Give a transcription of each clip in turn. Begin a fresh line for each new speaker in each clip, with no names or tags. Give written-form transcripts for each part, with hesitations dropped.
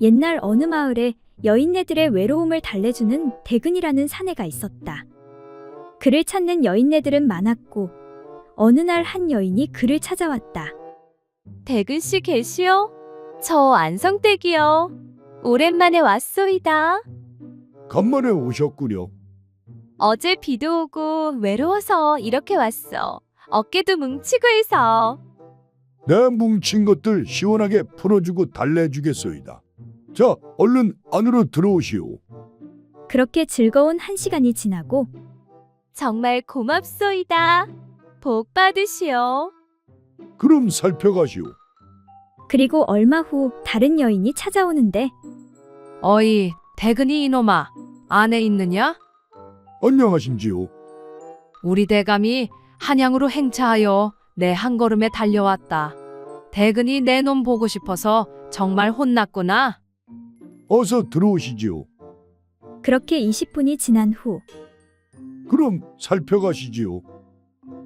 옛날 어느 마을에 여인네들의 외로움을 달래주는 대근이라는 사내가 있었다. 그를 찾는 여인네들은 많았고 어느 날 한 여인이 그를 찾아왔다.
대근 씨 계시오? 저 안성댁이요. 오랜만에 왔소이다.
간만에 오셨구려.
어제 비도 오고 외로워서 이렇게 왔어. 어깨도 뭉치고 해서.
내 뭉친 것들 시원하게 풀어주고 달래주겠소이다. 자, 얼른 안으로 들어오시오.
그렇게 즐거운 한 시간이 지나고
정말 고맙소이다. 복 받으시오.
그럼 살펴가시오.
그리고 얼마 후 다른 여인이 찾아오는데
어이, 대근이 이놈아, 안에 있느냐?
안녕하신지요.
우리 대감이 한양으로 행차하여 내 한 걸음에 달려왔다. 대근이 내 놈 보고 싶어서 정말 혼났구나.
어서 들어오시지요.
그렇게 20분이 지난 후
그럼 살펴가시지요.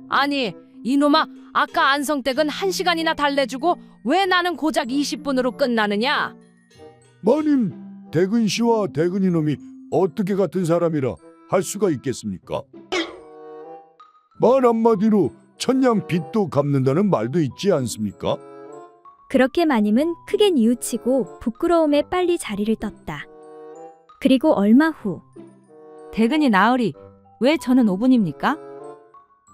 아니, 이놈아, 아까 안성댁은 1시간이나 달래주고 왜 나는 고작 20분으로 끝나느냐?
마님, 대근 씨와 대근 이놈이 어떻게 같은 사람이라 할 수가 있겠습니까? 말 한마디로 천냥 빚도 갚는다는 말도 있지 않습니까?
그렇게 마님은 크게 뉘우치고 부끄러움에 빨리 자리를 떴다. 그리고 얼마 후
대근이 나으리, 왜 저는 5분입니까?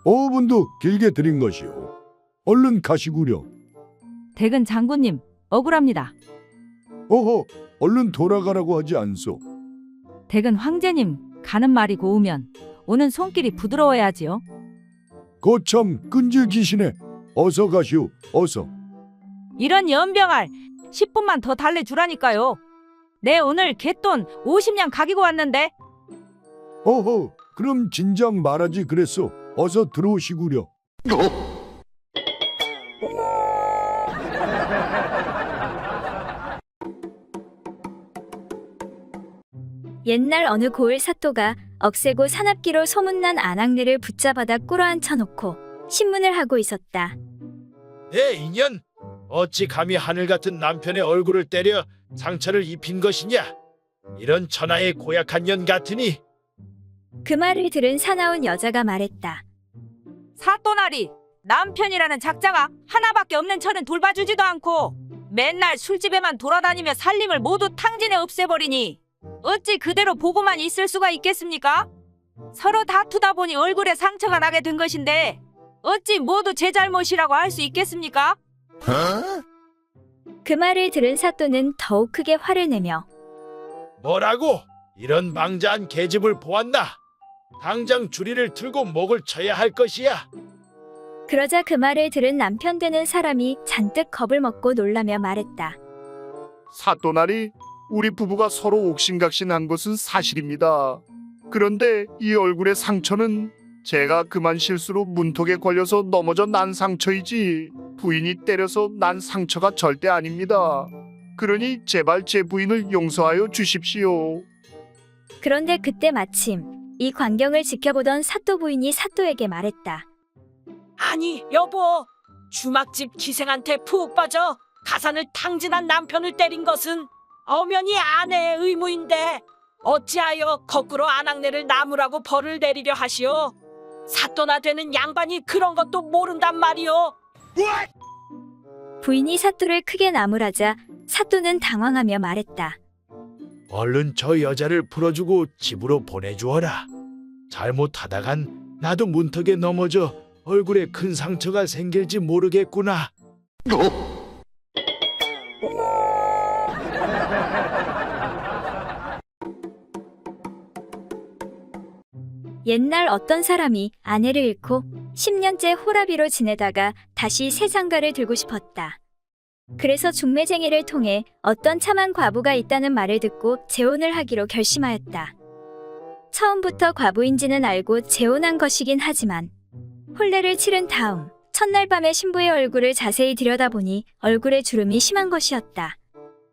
5분도 길게 드린 것이오. 얼른 가시구려.
대근 장군님, 억울합니다.
어허, 얼른 돌아가라고 하지 않소.
대근 황제님, 가는 말이 고우면 오는 손길이 부드러워야지요.
거참 끈질기시네. 어서 가시오. 어서.
이런 연병알, 10분만 더 달래주라니까요. 내 오늘 갯돈 50냥 가기고 왔는데.
어허, 그럼 진작 말하지 그랬소. 어서 들어오시구려.
옛날 어느 고을 사또가 억세고 사납기로 소문난 아낙네를 붙잡아다 꿇어앉혀놓고 신문을 하고 있었다.
내 인연, 어찌 감히 하늘 같은 남편의 얼굴을 때려 상처를 입힌 것이냐? 이런 천하의 고약한 년 같으니.
그 말을 들은 사나운 여자가 말했다.
사또나리, 남편이라는 작자가 하나밖에 없는 저는 돌봐주지도 않고 맨날 술집에만 돌아다니며 살림을 모두 탕진해 없애버리니 어찌 그대로 보고만 있을 수가 있겠습니까? 서로 다투다 보니 얼굴에 상처가 나게 된 것인데 어찌 모두 제 잘못이라고 할 수 있겠습니까?
그 말을 들은 사또는 더욱 크게 화를 내며
뭐라고? 이런 방자한 계집을 보았나? 당장 주리를 틀고 목을 쳐야 할 것이야.
그러자 그 말을 들은 남편 되는 사람이 잔뜩 겁을 먹고 놀라며 말했다.
사또나리, 우리 부부가 서로 옥신각신한 것은 사실입니다. 그런데 이 얼굴의 상처는 제가 그만 실수로 문턱에 걸려서 넘어져 난 상처이지 부인이 때려서 난 상처가 절대 아닙니다. 그러니 제발 제 부인을 용서하여 주십시오.
그런데 그때 마침 이 광경을 지켜보던 사또 부인이 사또에게 말했다.
아니 여보, 주막집 기생한테 푹 빠져 가산을 탕진한 남편을 때린 것은 엄연히 아내의 의무인데 어찌하여 거꾸로 아낙네를 나무라고 벌을 내리려 하시오? 사또나 되는 양반이 그런 것도 모른단 말이오.
부인이 사또를 크게 나무라자 사또는 당황하며 말했다.
얼른 저 여자를 풀어주고 집으로 보내주어라. 잘못하다간 나도 문턱에 넘어져 얼굴에 큰 상처가 생길지 모르겠구나.
옛날 어떤 사람이 아내를 잃고 10년째 호라비로 지내다가 다시 새 장가를 들고 싶었다. 그래서 중매쟁이를 통해 어떤 참한 과부가 있다는 말을 듣고 재혼을 하기로 결심하였다. 처음부터 과부인지는 알고 재혼한 것이긴 하지만 혼례를 치른 다음 첫날 밤에 신부의 얼굴을 자세히 들여다보니 얼굴에 주름이 심한 것이었다.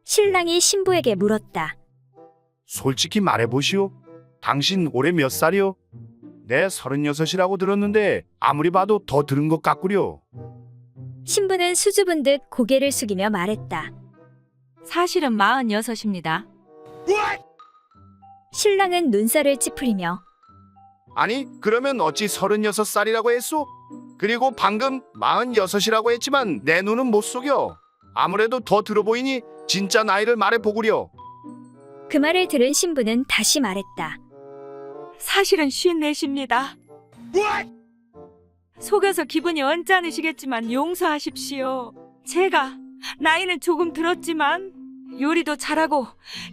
신랑이 신부에게 물었다.
솔직히 말해보시오. 당신 올해 몇 살이오? 내 36이라고 들었는데 아무리 봐도 더 들은 것 같구려.
신부는 수줍은 듯 고개를 숙이며 말했다.
사실은 46입니다.
신랑은 눈살을 찌푸리며
아니, 그러면 어찌 36살이라고 했소? 그리고 방금 46이라고 했지만 내 눈은 못 속여. 아무래도 더 들어 보이니 진짜 나이를 말해보구려.
그 말을 들은 신부는 다시 말했다.
사실은 54입니다. 속여서 기분이 언짢으시겠지만 용서하십시오. 제가 나이는 조금 들었지만 요리도 잘하고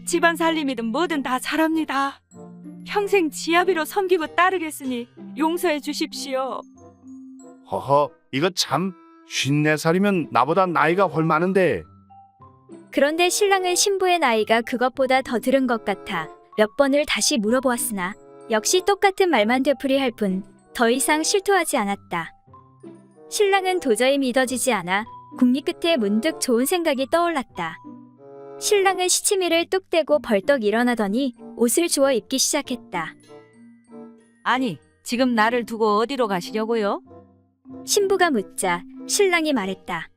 집안 살림이든 뭐든 다 잘합니다. 평생 지아비로 섬기고 따르겠으니 용서해 주십시오.
허허, 이거 참 54살이면 나보다 나이가 훨 많은데.
그런데 신랑은 신부의 나이가 그것보다 더 들은 것 같아 몇 번을 다시 물어보았으나 역시 똑같은 말만 되풀이할 뿐 더 이상 실토하지 않았다. 신랑은 도저히 믿어지지 않아 궁리 끝에 문득 좋은 생각이 떠올랐다. 신랑은 시치미를 뚝 떼고 벌떡 일어나더니 옷을 주워 입기 시작했다.
아니, 지금 나를 두고 어디로 가시려고요?
신부가 묻자 신랑이 말했다.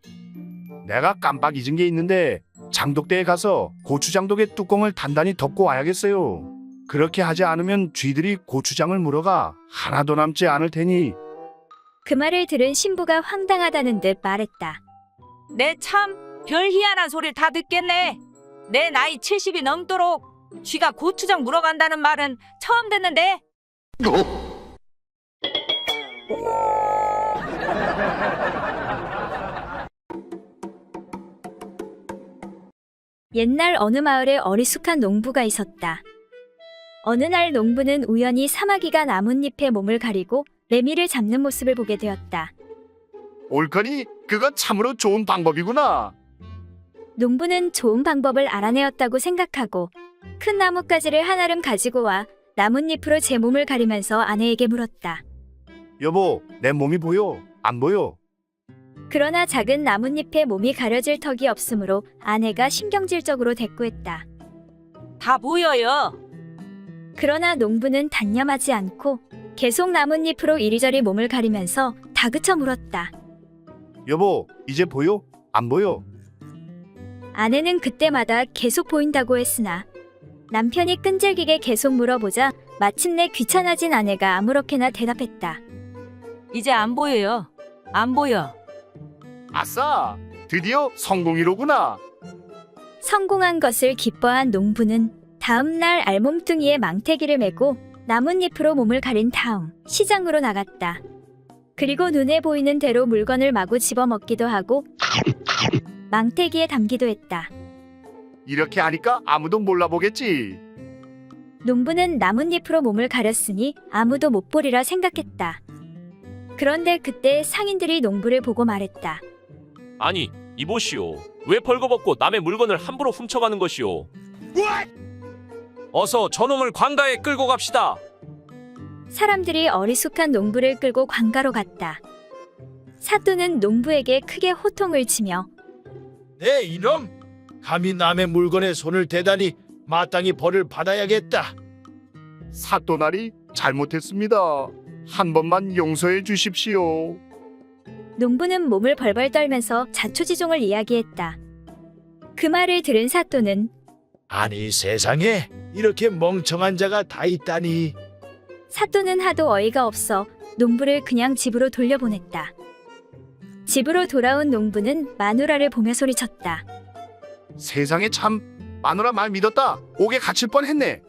내가 깜빡 잊은 게 있는데 장독대에 가서 고추장독의 뚜껑을 단단히 덮고 와야겠어요. 그렇게 하지 않으면 쥐들이 고추장을 물어가 하나도 남지 않을 테니.
그 말을 들은 신부가 황당하다는 듯 말했다.
내 참 별 희한한 소리를 다 듣겠네. 내 나이 70이 넘도록 쥐가 고추장 물어간다는 말은 처음 듣는데.
옛날 어느 마을에 어리숙한 농부가 있었다. 어느 날 농부는 우연히 사마귀가 나뭇잎에 몸을 가리고 레미를 잡는 모습을 보게 되었다.
옳거니 그거 참으로 좋은 방법이구나.
농부는 좋은 방법을 알아내었다고 생각하고 큰 나뭇가지를 한아름 가지고 와 나뭇잎으로 제 몸을 가리면서 아내에게 물었다.
여보, 내 몸이 보여? 안 보여?
그러나 작은 나뭇잎에 몸이 가려질 턱이 없으므로 아내가 신경질적으로 대꾸했다.
다 보여요.
그러나 농부는 단념하지 않고 계속 나뭇잎으로 이리저리 몸을 가리면서 다그쳐 물었다.
여보, 이제 보여? 안 보여?
아내는 그때마다 계속 보인다고 했으나 남편이 끈질기게 계속 물어보자 마침내 귀찮아진 아내가 아무렇게나 대답했다.
이제 안 보여요. 안 보여.
아싸, 드디어 성공이로구나.
성공한 것을 기뻐한 농부는 다음 날 알몸뚱이에 망태기를 메고 나뭇잎으로 몸을 가린 다음 시장으로 나갔다. 그리고 눈에 보이는 대로 물건을 마구 집어먹기도 하고 망태기에 담기도 했다.
이렇게 하니까 아무도 몰라보겠지.
농부는 나뭇잎으로 몸을 가렸으니 아무도 못 보리라 생각했다. 그런데 그때 상인들이 농부를 보고 말했다.
아니, 이보시오. 왜 벌거벗고 남의 물건을 함부로 훔쳐가는 것이오? 어서 저놈을 관가에 끌고 갑시다.
사람들이 어리숙한 농부를 끌고 관가로 갔다. 사또는 농부에게 크게 호통을 치며
네 이놈! 감히 남의 물건에 손을 대다니 마땅히 벌을 받아야겠다.
사또나리 잘못했습니다. 한 번만 용서해 주십시오.
농부는 몸을 벌벌 떨면서 자초지종을 이야기했다. 그 말을 들은 사또는
아니 세상에 이렇게 멍청한 자가 다 있다니.
사또는 하도 어이가 없어 농부를 그냥 집으로 돌려보냈다. 집으로 돌아온 농부는 마누라를 보며 소리쳤다.
세상에 참 마누라 말 믿었다. 옥에 갇힐 뻔했네.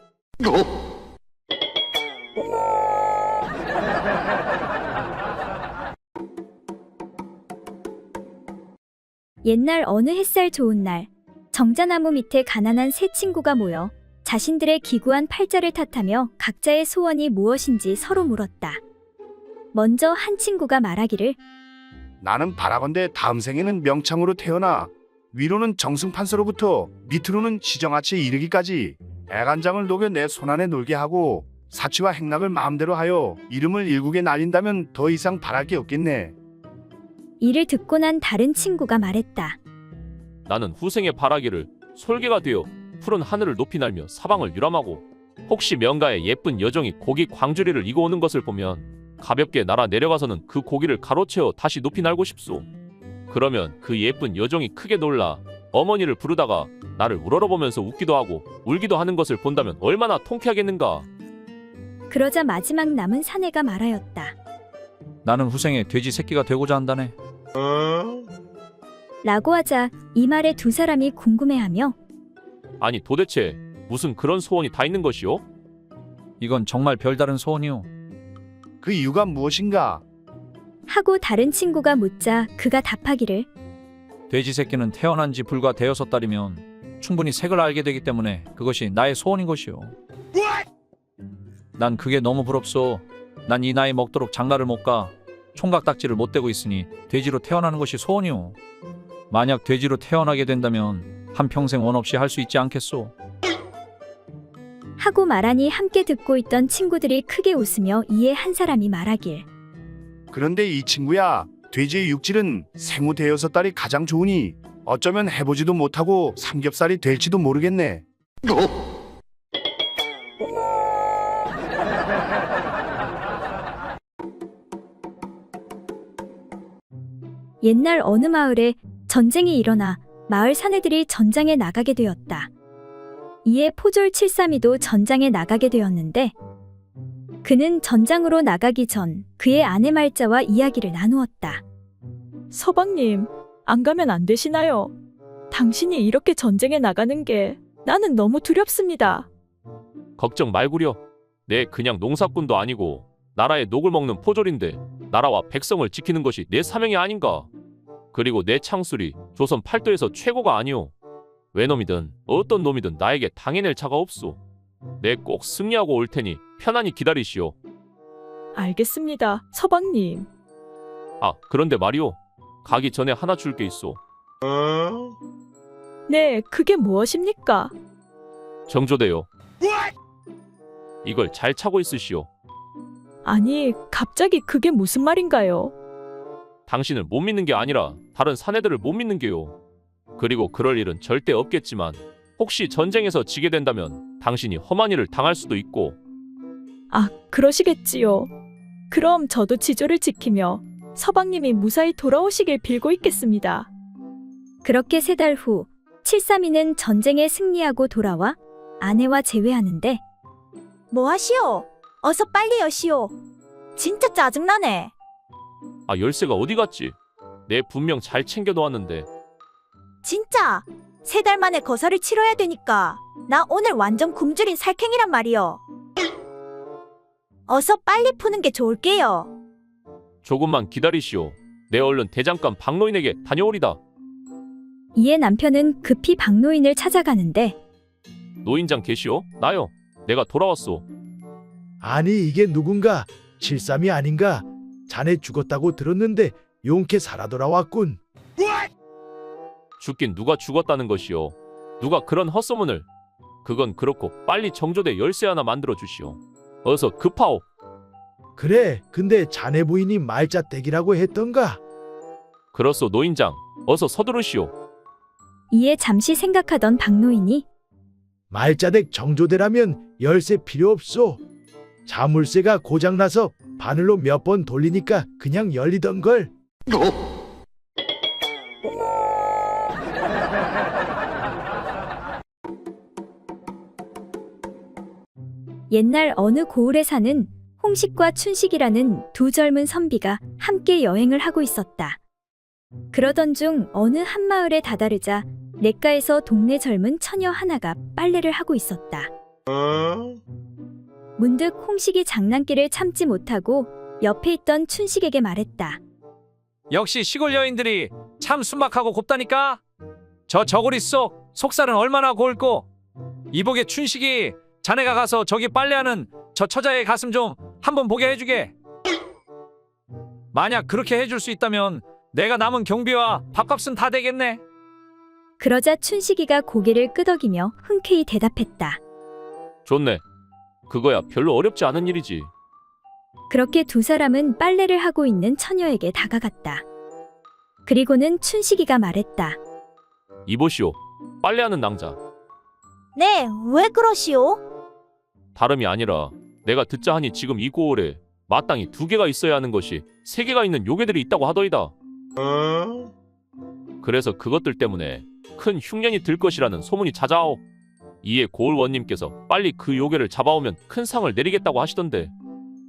옛날 어느 햇살 좋은 날 정자나무 밑에 가난한 세 친구가 모여 자신들의 기구한 팔자를 탓하며 각자의 소원이 무엇인지 서로 물었다. 먼저 한 친구가 말하기를
나는 바라건대 다음 생에는 명창으로 태어나 위로는 정승판서로부터 밑으로는 시정아치에 이르기까지 애간장을 녹여 내 손안에 놀게 하고 사치와 행락을 마음대로 하여 이름을 일국에 날린다면 더 이상 바랄 게 없겠네.
이를 듣고 난 다른 친구가 말했다.
나는 후생에 바라기를 솔개가 되어 푸른 하늘을 높이 날며 사방을 유람하고 혹시 명가에 예쁜 여종이 고기 광주리를 이고 오는 것을 보면 가볍게 날아 내려가서는 그 고기를 가로채어 다시 높이 날고 싶소. 그러면 그 예쁜 여종이 크게 놀라 어머니를 부르다가 나를 우러러보면서 웃기도 하고 울기도 하는 것을 본다면 얼마나 통쾌하겠는가.
그러자 마지막 남은 사내가 말하였다.
나는 후생에 돼지 새끼가 되고자 한다네.
라고 하자 이 말에 두 사람이 궁금해하며
아니 도대체 무슨 그런 소원이 다 있는 것이오?
이건 정말 별다른 소원이오.
그 이유가 무엇인가?
하고 다른 친구가 묻자 그가 답하기를
돼지 새끼는 태어난 지 불과 6달이면 충분히 색을 알게 되기 때문에 그것이 나의 소원인 것이오. 난 그게 너무 부럽소. 난 이 나이 먹도록 장가를 못 가. 총각딱지를 못 대고 있으니 돼지로 태어나는 것이 소원이오. 만약 돼지로 태어나게 된다면 한평생 원 없이 할 수 있지 않겠소.
하고 말하니 함께 듣고 있던 친구들이 크게 웃으며 이에 한 사람이 말하길
그런데 이 친구야, 돼지의 육질은 생후 6달이 가장 좋으니 어쩌면 해보지도 못하고 삼겹살이 될지도 모르겠네.
옛날 어느 마을에 전쟁이 일어나 마을 사내들이 전장에 나가게 되었다. 이에 포졸 732도 전장에 나가게 되었는데 그는 전장으로 나가기 전 그의 아내 말자와 이야기를 나누었다.
서방님, 안 가면 안 되시나요? 당신이 이렇게 전쟁에 나가는 게 나는 너무 두렵습니다.
걱정 말구려. 내 그냥 농사꾼도 아니고 나라의 녹을 먹는 포졸인데 나라와 백성을 지키는 것이 내 사명이 아닌가. 그리고 내 창술이 조선 팔도에서 최고가 아니오. 외놈이든 어떤 놈이든 나에게 당해낼 자가 없소. 내 꼭 승리하고 올 테니 편안히 기다리시오.
알겠습니다, 서방님.
아, 그런데 말이오. 가기 전에 하나 줄 게 있소.
네, 그게 무엇입니까?
정조대요. 이걸 잘 차고 있으시오.
아니, 갑자기 그게 무슨 말인가요?
당신을 못 믿는 게 아니라 다른 사내들을 못 믿는 게요. 그리고 그럴 일은 절대 없겠지만 혹시 전쟁에서 지게 된다면 당신이 험한 일을 당할 수도 있고.
아, 그러시겠지요. 그럼 저도 지조를 지키며 서방님이 무사히 돌아오시길 빌고 있겠습니다.
그렇게 3달 후 732는 전쟁에 승리하고 돌아와 아내와 재회하는데
뭐 하시오? 어서 빨리 여시오. 진짜 짜증나네.
아, 열쇠가 어디 갔지? 내 분명 잘 챙겨 놓았는데.
진짜 3달 만에 거사를 치러야 되니까 나 오늘 완전 굶주린 살쾡이란 말이요. 어서 빨리 푸는 게 좋을게요.
조금만 기다리시오. 내 얼른 대장간 박노인에게 다녀오리다.
이에 남편은 급히 박노인을 찾아가는데
노인장 계시오? 나요. 내가 돌아왔소.
아니 이게 누군가? 73이 아닌가? 자네 죽었다고 들었는데 용케 살아 돌아왔군.
죽긴 누가 죽었다는 것이오. 누가 그런 헛소문을. 그건 그렇고 빨리 정조대 열쇠 하나 만들어 주시오. 어서 급하오.
그래, 근데 자네 부인이 말자댁이라고 했던가?
그렇소 노인장. 어서 서두르시오.
이에 잠시 생각하던 박노인이
말자댁 정조대라면 열쇠 필요 없소. 자물쇠가 고장나서 바늘로 몇 번 돌리니까 그냥 열리던걸.
옛날 어느 고을에 사는 홍식과 춘식이라는 두 젊은 선비가 함께 여행을 하고 있었다. 그러던 중 어느 한 마을에 다다르자 냇가에서 동네 젊은 처녀 하나가 빨래를 하고 있었다. 문득 홍식이 장난기를 참지 못하고 옆에 있던 춘식에게 말했다.
역시 시골 여인들이 참 순박하고 곱다니까. 저 저고리 속 속살은 얼마나 고울꼬. 이복의 춘식이 자네가 가서 저기 빨래하는 저 처자의 가슴 좀 한번 보게 해주게. 만약 그렇게 해줄 수 있다면 내가 남은 경비와 밥값은 다 되겠네.
그러자 춘식이가 고개를 끄덕이며 흔쾌히 대답했다.
좋네. 그거야 별로 어렵지 않은 일이지.
그렇게 두 사람은 빨래를 하고 있는 처녀에게 다가갔다. 그리고는 춘식이가 말했다.
이보시오. 빨래하는 낭자.
네, 왜 그러시오?
다름이 아니라 내가 듣자 하니 지금 이 고을에 마땅히 2개가 있어야 하는 것이 3개가 있는 요괴들이 있다고 하더이다. 그래서 그것들 때문에 큰 흉년이 들 것이라는 소문이 찾아오. 이에 고을원님께서 빨리 그 요괴를 잡아오면 큰 상을 내리겠다고 하시던데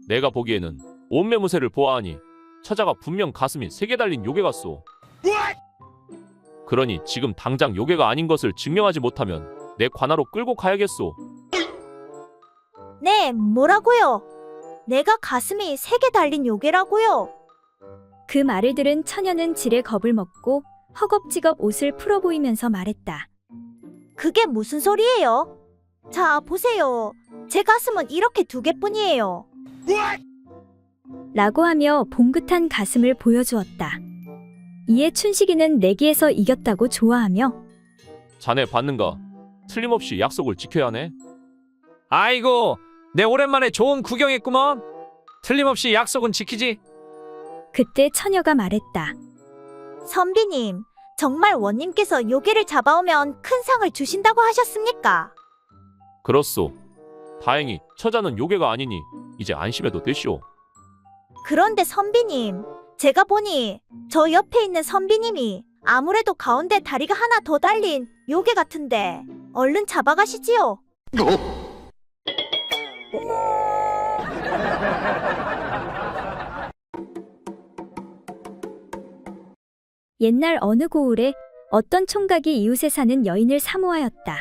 내가 보기에는 온매무새를 보아하니 처자가 분명 가슴이 3개 달린 요괴 같소. 그러니 지금 당장 요괴가 아닌 것을 증명하지 못하면 내 관하로 끌고 가야겠소.
네, 뭐라고요? 내가 가슴이 3개 달린 요괴라고요?
그 말을 들은 처녀는 지레 겁을 먹고 허겁지겁 옷을 풀어 보이면서 말했다.
그게 무슨 소리예요? 자, 보세요. 제 가슴은 이렇게 2개뿐이에요.
라고 하며 봉긋한 가슴을 보여주었다. 이에 춘식이는 내기에서 이겼다고 좋아하며
자네 받는가? 틀림없이 약속을 지켜야 하네.
아이고, 내 오랜만에 좋은 구경했구먼. 틀림없이 약속은 지키지.
그때 처녀가 말했다.
선비님, 정말 원님께서 요괴를 잡아오면 큰 상을 주신다고 하셨습니까?
그렇소. 다행히 처자는 요괴가 아니니 이제 안심해도 되시오.
그런데 선비님, 제가 보니 저 옆에 있는 선비님이 아무래도 가운데 다리가 하나 더 달린 요괴 같은데 얼른 잡아가시지요.
옛날 어느 고을에 어떤 총각이 이웃에 사는 여인을 사모하였다.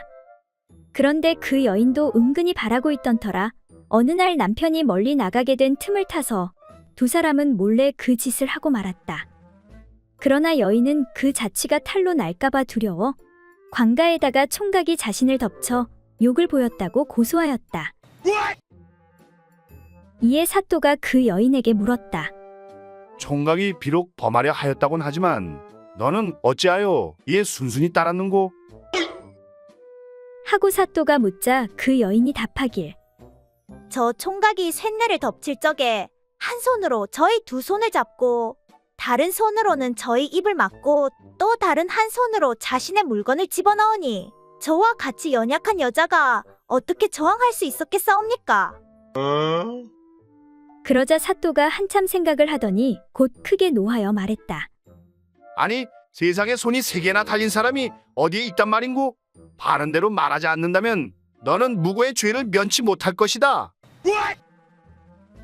그런데 그 여인도 은근히 바라고 있던 터라 어느 날 남편이 멀리 나가게 된 틈을 타서 2 사람은 몰래 그 짓을 하고 말았다. 그러나 여인은 그 자취가 탈로 날까봐 두려워 광가에다가 총각이 자신을 덮쳐 욕을 보였다고 고소하였다. 이에 사또가 그 여인에게 물었다.
총각이 비록 범하려 하였다곤 하지만 너는 어찌하여 이에 순순히 따랐는고?
하고 사또가 묻자 그 여인이 답하길.
저 총각이 쇳내를 덮칠 적에 한 손으로 저희 2 손을 잡고 다른 손으로는 저희 입을 막고 또 다른 한 손으로 자신의 물건을 집어넣으니 저와 같이 연약한 여자가 어떻게 저항할 수 있었겠사옵니까?
그러자 사또가 한참 생각을 하더니 곧 크게 노하여 말했다.
아니, 세상에 손이 3개나 달린 사람이 어디에 있단 말인고? 바른 대로 말하지 않는다면 너는 무고의 죄를 면치 못할 것이다.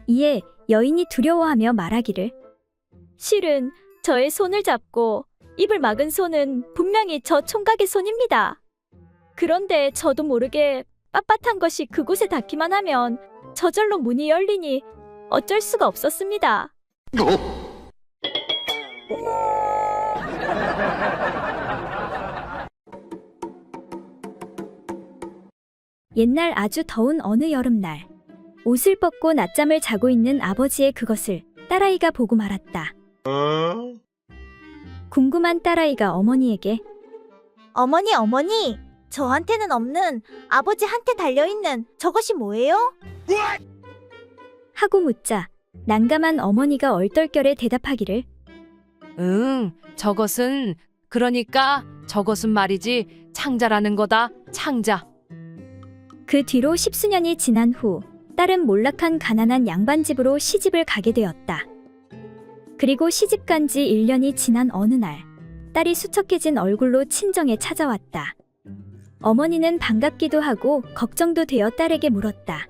이에 여인이 두려워하며 말하기를.
실은 저의 손을 잡고 입을 막은 손은 분명히 저 총각의 손입니다. 그런데 저도 모르게 빳빳한 것이 그곳에 닿기만 하면 저절로 문이 열리니 어쩔 수가 없었습니다.
옛날 아주 더운 어느 여름날 옷을 벗고 낮잠을 자고 있는 아버지의 그것을 딸아이가 보고 말았다. 궁금한 딸아이가 어머니에게
어머니, 저한테는 없는 아버지한테 달려있는 저것이 뭐예요?
하고 묻자 난감한 어머니가 얼떨결에 대답하기를.
저것은 그러니까 저것은 말이지 창자라는 거다. 창자.
그 뒤로 10수년이 지난 후 딸은 몰락한 가난한 양반집으로 시집을 가게 되었다. 그리고 시집간 지 1년이 지난 어느 날 딸이 수척해진 얼굴로 친정에 찾아왔다. 어머니는 반갑기도 하고 걱정도 되어 딸에게 물었다.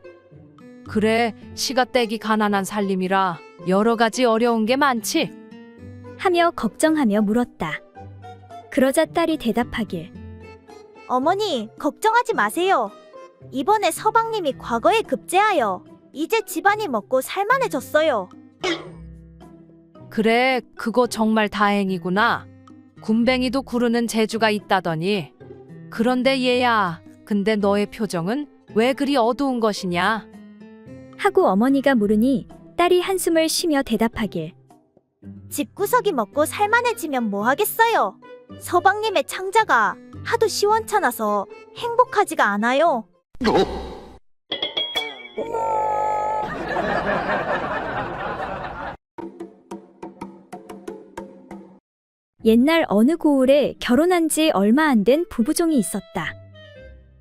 그래, 시가떼기 가난한 살림이라 여러 가지 어려운 게 많지?
하며 걱정하며 물었다. 그러자 딸이 대답하길.
어머니, 걱정하지 마세요. 이번에 서방님이 과거에 급제하여 이제 집안이 먹고 살만해졌어요.
그래, 그거 정말 다행이구나. 군뱅이도 구르는 재주가 있다더니. 그런데 얘야, 근데 너의 표정은 왜 그리 어두운 것이냐?
하고 어머니가 물으니 딸이 한숨을 쉬며 대답하길.
집구석이 먹고 살만해지면 뭐 하겠어요? 서방님의 창자가 하도 시원찮아서 행복하지가 않아요.
옛날 어느 고을에 결혼한 지 얼마 안 된 부부종이 있었다.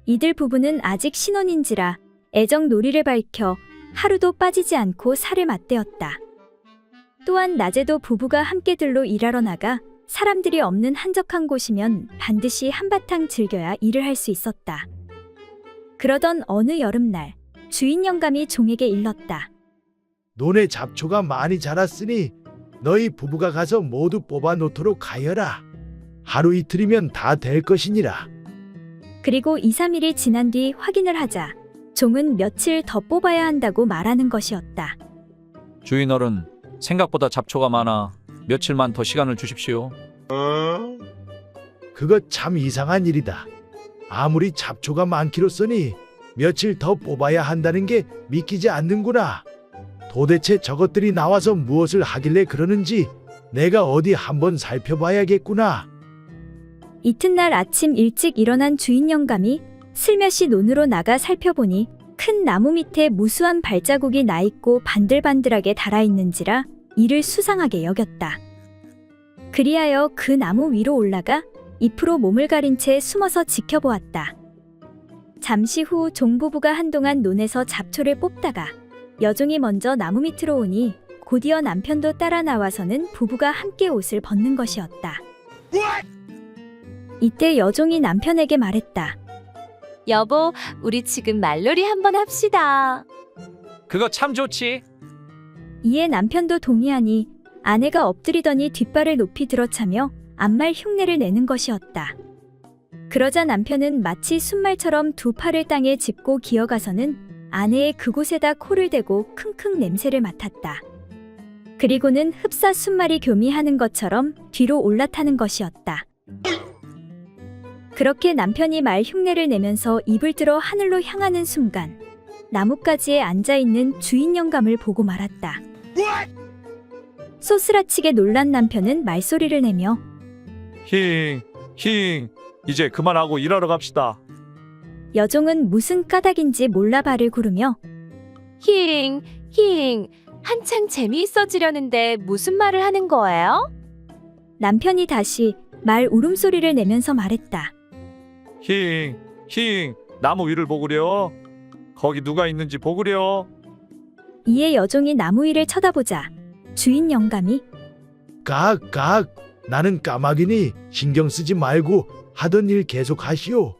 이들 부부는 아직 신혼인지라 애정 놀이를 밝혀 하루도 빠지지 않고 살을 맞대었다. 또한 낮에도 부부가 함께 들로 일하러 나가 사람들이 없는 한적한 곳이면 반드시 한바탕 즐겨야 일을 할 수 있었다. 그러던 어느 여름날, 주인 영감이 종에게 일렀다.
논에 잡초가 많이 자랐으니 너희 부부가 가서 모두 뽑아 놓도록 하여라. 하루 이틀이면 다 될 것이니라.
그리고 2, 3일이 지난 뒤 확인을 하자 종은 며칠 더 뽑아야 한다고 말하는 것이었다.
주인 어른, 생각보다 잡초가 많아. 며칠만 더 시간을 주십시오.
그거 참 이상한 일이다. 아무리 잡초가 많기로써니 며칠 더 뽑아야 한다는 게 믿기지 않는구나. 도대체 저것들이 나와서 무엇을 하길래 그러는지 내가 어디 한번 살펴봐야겠구나.
이튿날 아침 일찍 일어난 주인 영감이 슬며시 논으로 나가 살펴보니 큰 나무 밑에 무수한 발자국이 나 있고 반들반들하게 달아 있는지라 이를 수상하게 여겼다. 그리하여 그 나무 위로 올라가 잎으로 몸을 가린 채 숨어서 지켜보았다. 잠시 후 종부부가 한동안 논에서 잡초를 뽑다가 여종이 먼저 나무 밑으로 오니 곧이어 남편도 따라 나와서는 부부가 함께 옷을 벗는 것이었다. 이때 여종이 남편에게 말했다.
여보, 우리 지금 말놀이 한번 합시다.
그거 참 좋지.
이에 남편도 동의하니 아내가 엎드리더니 뒷발을 높이 들어차며 앞말 흉내를 내는 것이었다. 그러자 남편은 마치 순말처럼 두 팔을 땅에 짚고 기어가서는 아내의 그곳에다 코를 대고 킁킁 냄새를 맡았다. 그리고는 흡사 순말이 교미하는 것처럼 뒤로 올라타는 것이었다. 그렇게 남편이 말 흉내를 내면서 입을 들어 하늘로 향하는 순간 나뭇가지에 앉아있는 주인 영감을 보고 말았다. 소스라치게 놀란 남편은 말소리를 내며
힝, 이제 그만하고 일하러 갑시다.
여종은 무슨 까닭인지 몰라 발을 구르며
힝, 한창 재미있어지려는데 무슨 말을 하는 거예요?
남편이 다시 말 울음소리를 내면서 말했다.
힝, 나무 위를 보구려. 거기 누가 있는지 보구려.
이에 여종이 나무 위를 쳐다보자 주인 영감이
각, 나는 까마귀니 신경 쓰지 말고 하던 일 계속 하시오.